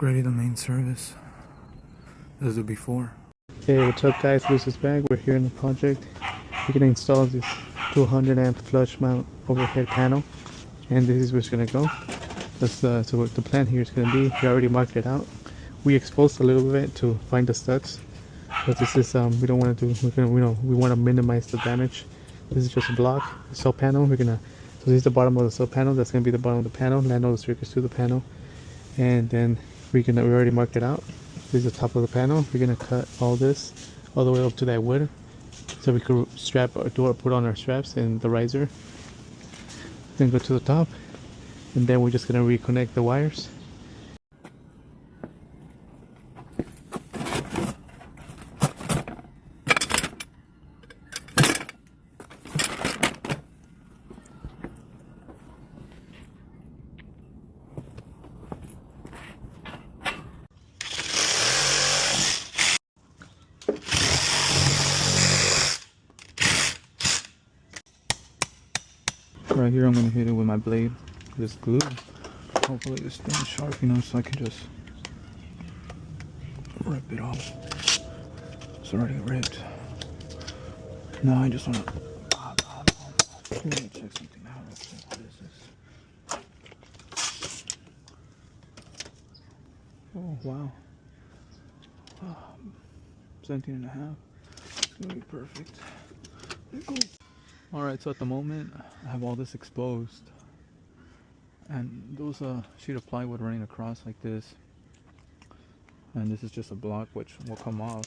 Upgrading the main service. This is the before. Hey, what's up guys, Luis is back. We're here in the project. We're gonna install this 200 amp flush mount overhead panel, and this is where it's gonna go. So what the plan here is gonna be, we already marked it out. We exposed a little bit to find the studs, but this is we don't want to do, we want to minimize the damage. This is just a block, a cell panel. So this is the bottom of the cell panel. That's gonna be the bottom of the panel. Land all the circuits to the panel, and then we already marked it out. This is the top of the panel. We're gonna cut all this all the way up to that wood, so we could put on our straps and the riser. Then go to the top, and then we're just gonna reconnect the wires. Right here I'm going to hit it with my blade, this glue. Hopefully this thing's sharp enough so I can just rip it off. It's already ripped. Now I just want to let me check something out real quick. What is this? Oh wow. 17 and a half. It's going to be perfect. Alright, so at the moment I have all this exposed, and there was a sheet of plywood running across like this, and this is just a block which will come off.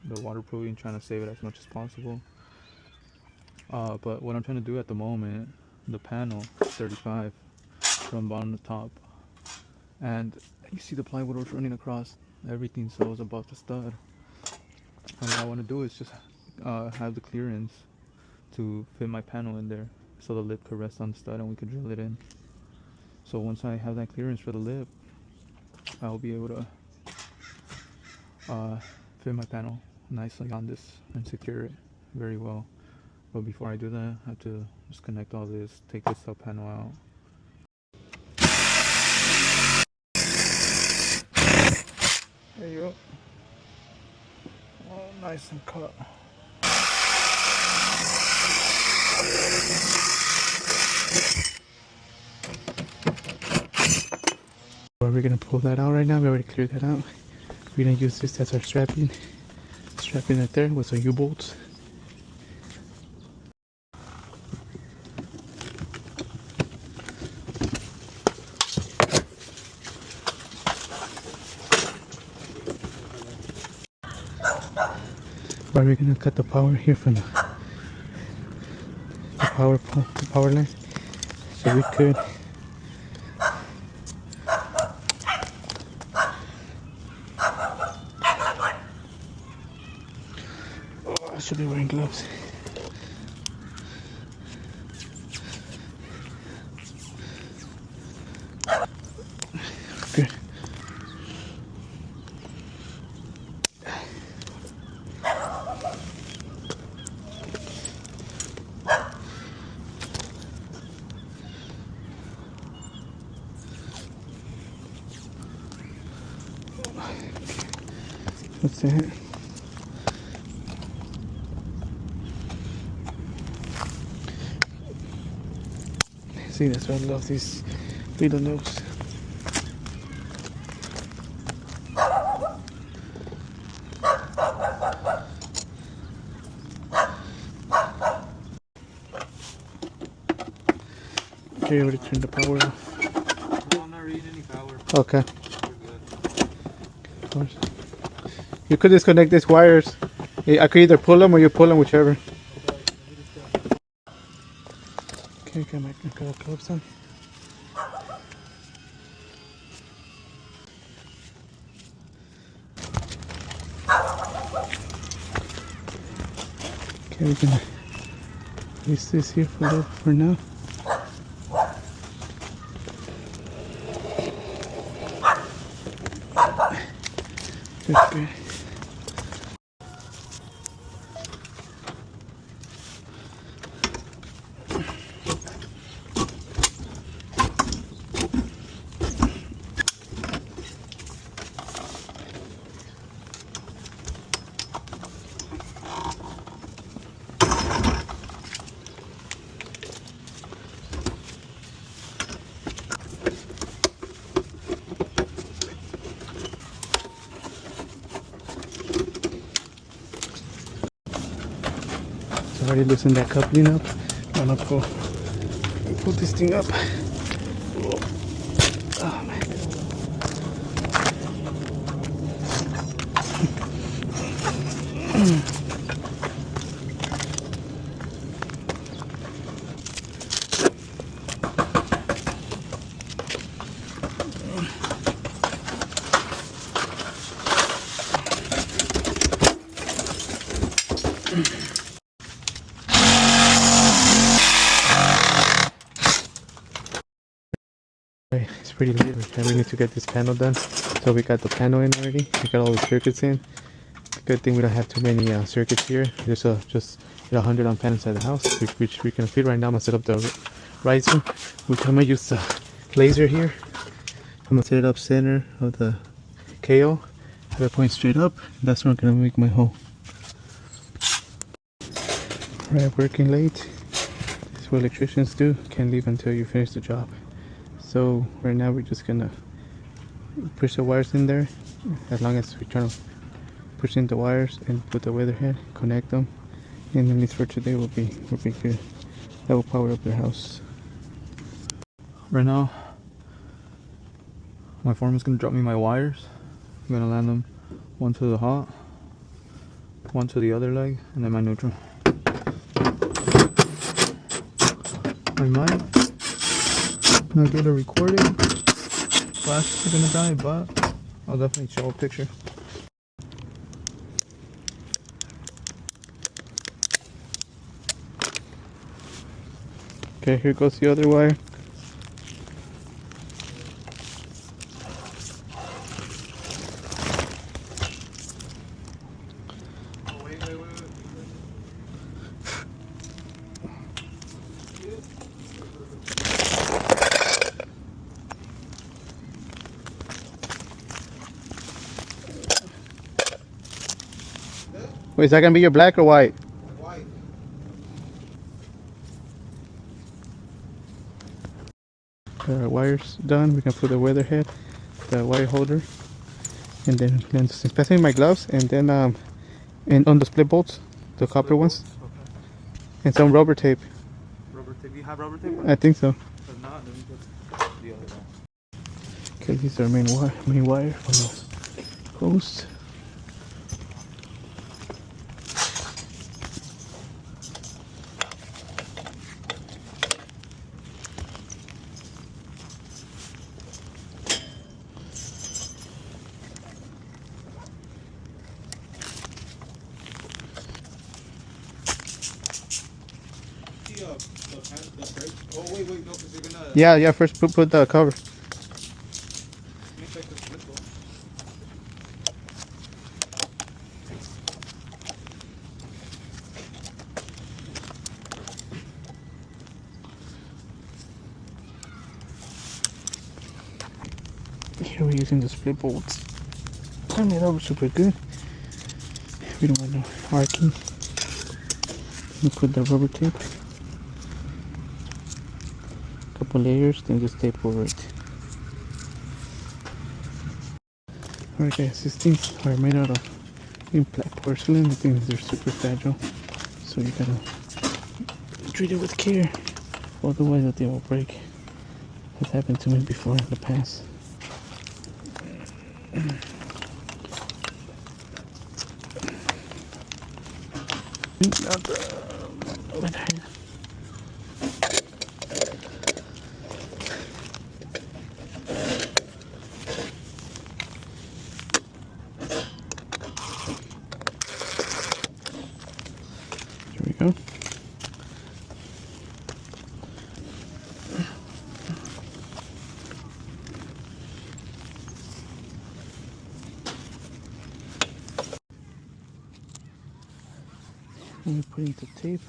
The waterproofing, trying to save it as much as possible, but what I'm trying to do at the moment, the panel 35 from bottom to top, and you see the plywood was running across everything, so it's above the stud, and what I want to do is just have the clearance to fit my panel in there, so the lip could rest on the stud and we could drill it in. So once I have that clearance for the lip, I'll be able to fit my panel nicely on this and secure it very well. But before I do that, I have to just connect all this, take this sub panel out. There you go. Oh, nice and cut. We're gonna pull that out right now. We already cleared that out. We're gonna use this as our strapping right there with some U-bolts. But we're gonna cut the power here from the power line, so we could I should be wearing gloves. Good. That's it. See, that's why I love these little nooks. Okay, you already turned the power off. No, I'm not reading any power. Okay. Of course. You could disconnect these wires. I could either pull them or you pull them, whichever. Okay, got my gloves on. Okay, we're gonna place this here for now. That's good. already loosened that coupling up. I'm gonna pull this thing up. Oh man. It's pretty late. We need to get this panel done. So we got the panel in already. We got all the circuits in. Good thing we don't have too many circuits here. There's just 100 on panels at the house, which we can fit right now. I'm gonna set up the riser. We're gonna use the laser here. I'm gonna set it up center of the KO. Have it point straight up. That's where I'm gonna make my hole. Alright, working late. This is what electricians do. Can't leave until you finish the job. So right now we're just gonna push the wires in there. As long as we turn push in the wires and put the weatherhead, connect them, and then this for today will be good. That will power up their house. Right now, my foreman's gonna drop me my wires. I'm gonna land them one to the hot, one to the other leg, and then my neutral. I might not get a recording. Flash is gonna die, but I'll definitely show a picture. Okay, here goes the other wire. Wait, is that gonna be your black or white? White. Our wires done. We can put the weatherhead, the wire holder, and then pass me my gloves, and then and on the split bolts, the copper ones, and some rubber tape. Rubber tape. You have rubber tape? I think so. If not, then we put the other one. Okay, these are main wire for the post. Oh wait, no, because you're gonna Yeah, first put the cover. make like the split bowl. Here we're using the split bolts. Turn it over super good. We don't want no arcing. We put the rubber tape. Couple layers, then just tape over it. Alright guys, these things are made out of black porcelain. The things they're super fragile, so you gotta treat it with care, otherwise they will break. That's happened to me before in the past. Not the There we go. And we're putting the tape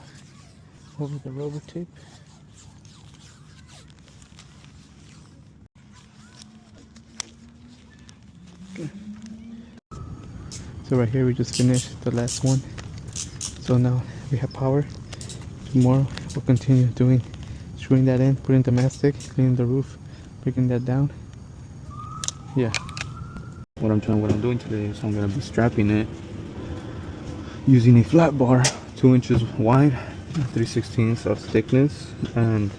over the rubber tape. Okay. So right here we just finished the last one. So now we have power. Tomorrow we'll continue screwing that in, putting the mastic, cleaning the roof, breaking that down. Yeah. What I'm doing today is I'm gonna be strapping it using a flat bar to 2 inches wide, 3/16 of thickness, and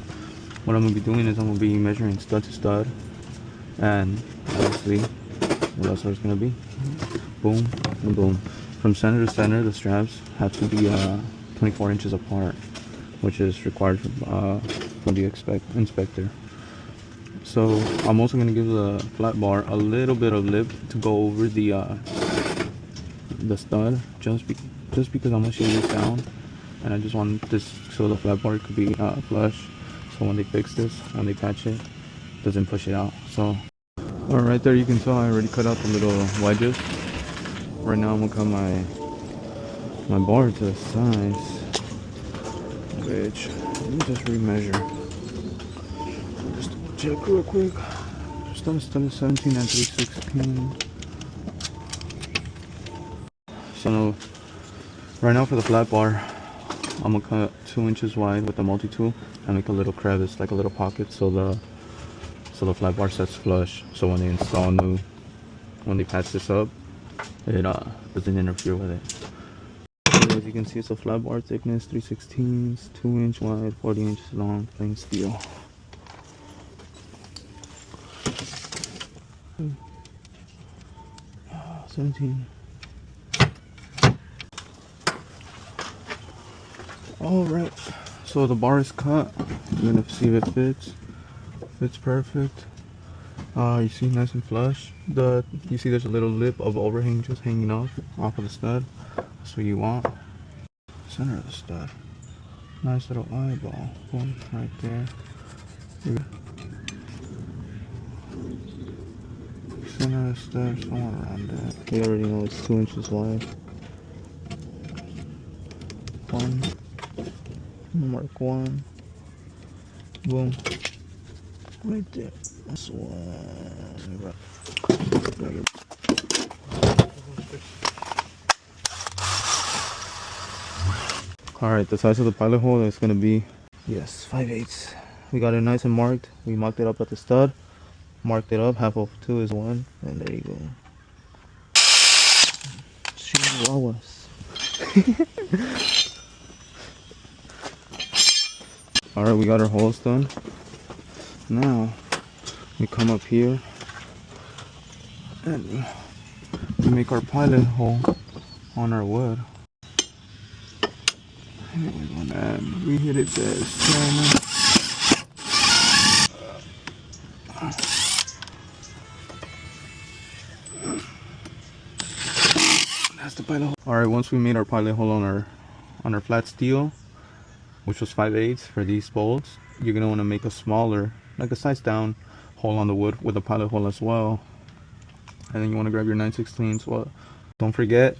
what I'm gonna be doing is I'm gonna be measuring stud to stud, and obviously that's what it's gonna be. Boom and boom. From center to center, the straps have to be 24 inches apart, which is required from the inspector. So I'm also gonna give the flat bar a little bit of lip to go over the stud, just because I'm gonna shave this down, and I just want this so the flat bar could be flush. So when they fix this, when they patch it, doesn't push it out. So, all right, there you can tell I already cut out the little wedges. Right now I'm gonna cut my bar to the size, which let me just remeasure. Just check real quick. Stud is 17 and 3/16. So right now for the flat bar, I'm gonna cut 2 inches wide with the multi-tool and make a little crevice, like a little pocket, so the flat bar sets flush. So when they install when they patch this up, it doesn't interfere with it. So as you can see, it's a flat bar thickness, 3/16, 2 inch wide, 40 inches long, plain steel. Hmm. 17. Alright, so the bar is cut. I'm gonna see if it fits. Fits perfect. You see, nice and flush. You see there's a little lip of overhang just hanging off of the stud. That's what you want. Center of the stud. Nice little eyeball. Boom, right there. Center of the stud, somewhere around there. You already know it's 2 inches wide. One. Mark one. Boom. Right there. That's one. Alright, the size of the pilot hole is going to be, yes, 5/8. We got it nice and marked. We marked it up at the stud. Marked it up. Half of 2 is 1. And there you go. Chihuahuas. Alright, we got our holes done. Now, we come up here and we make our pilot hole on our wood. And we hit it dead center. That's the pilot hole. Alright, once we made our pilot hole on our flat steel, which was 5/8 for these bolts, you're gonna want to make a smaller, like a size down hole on the wood with a pilot hole as well. And then you want to grab your 9/16. Well, don't forget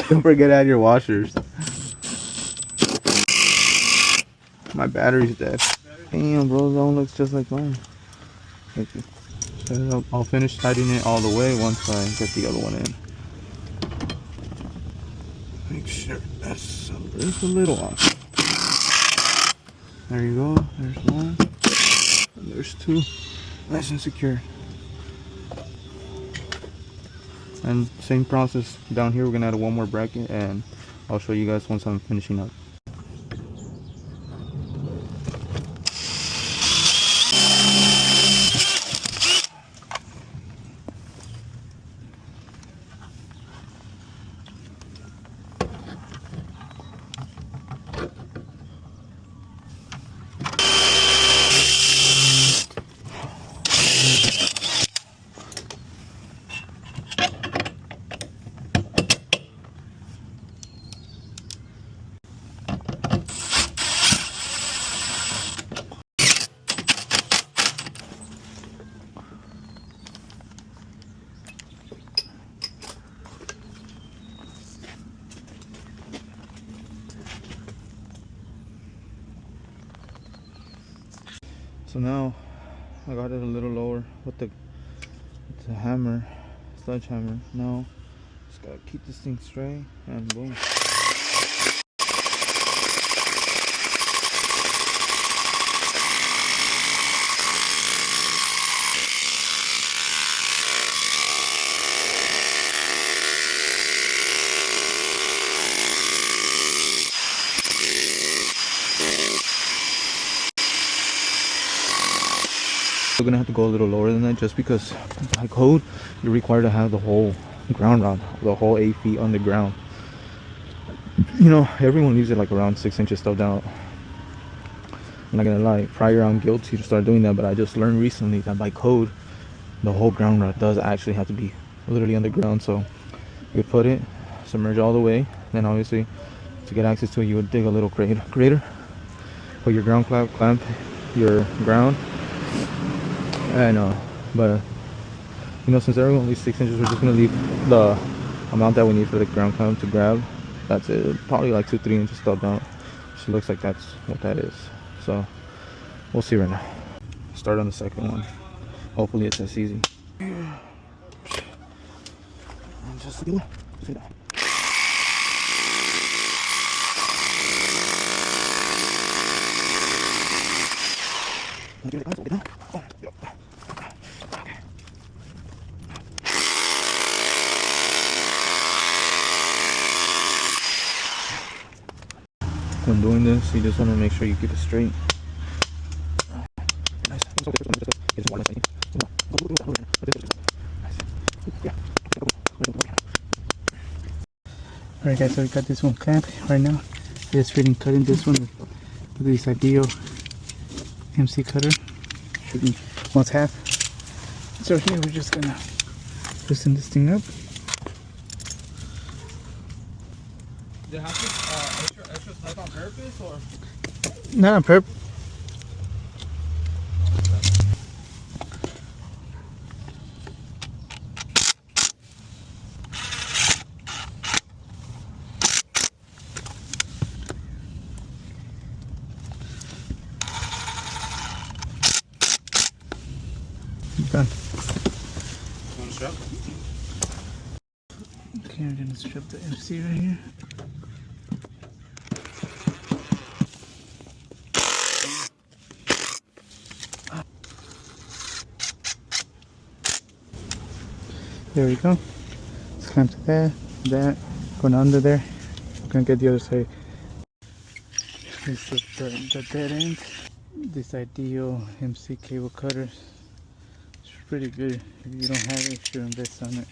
to add your washers. My battery's dead. Damn, bro, that one looks just like mine. I'll finish tightening it all the way once I get the other one in. Make sure that's just a little off. There you go. There's one. And there's 2. Nice and secure. And same process down here. We're gonna add one more bracket, and I'll show you guys once I'm finishing up. So now I got it a little lower with the hammer, sledgehammer. Now just gotta keep this thing straight and boom. We're gonna have to go a little lower than that just because by code you're required to have the whole ground rod, the whole 8 feet underground. You know, everyone leaves it like around 6 inches stuff down. I'm not gonna lie, prior I'm guilty to start doing that, but I just learned recently that by code the whole ground rod does actually have to be literally underground. So you would put it, submerge all the way, then obviously to get access to it you would dig a little crater, put your ground clamp your ground, and but you know, since everyone leaves 6 inches, we're just gonna leave the amount that we need for the ground clamp to grab. That's it, probably like 2-3 inches stuff down. So it looks like that's what that is. So we'll see right now. Start on the second one. Hopefully it's as easy. And just do it. See that. When doing this, you just want to make sure you keep it straight. Alright guys, so we got this one clamped right now. Just fitting cutting this one with this Ideal MC cutter. Shooting almost half. So here we're just gonna loosen this thing up. They have to extra tight on purpose or? Not on purpose. Done. Okay, we're gonna strip the MC right here. There we go. Let's clamp to that, going under there. We're gonna get the other side. This is the dead end. This Ideal MC cable cutter. It's pretty good. If you don't have it, you should invest on it.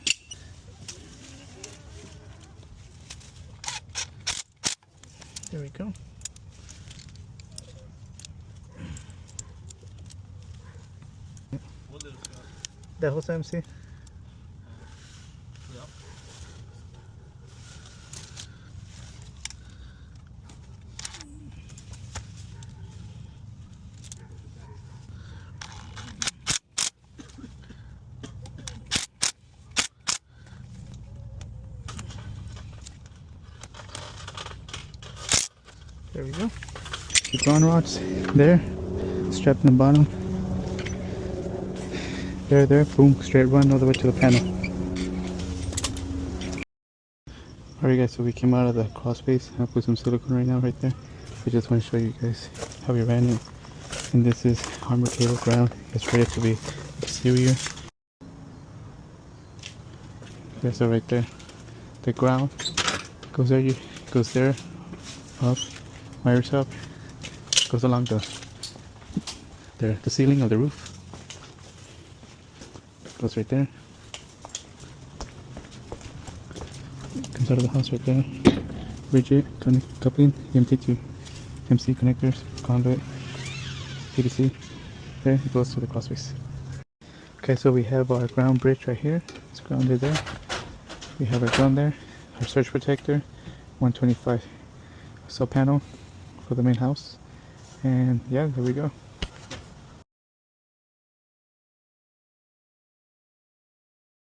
There we go. That whole MC? Yeah. There we go. The ground rods there, strapped in the bottom. There, boom, straight run all the way to the panel. Alright guys, so we came out of the crawl space. I put some silicone right now right there. I just want to show you guys how we ran it. And this is armor cable ground. It's ready to be exterior. Okay, so right there, the ground goes there, up, wires up, goes along the ceiling of the roof. Goes right there. Comes out of the house right there. Rigid coupling, EMT to MC connectors, conduit, PDC. There, it goes to the crawl space. Okay, so we have our ground bridge right here. It's grounded there. We have our ground there, our surge protector, 125 sub panel for the main house. And yeah, there we go.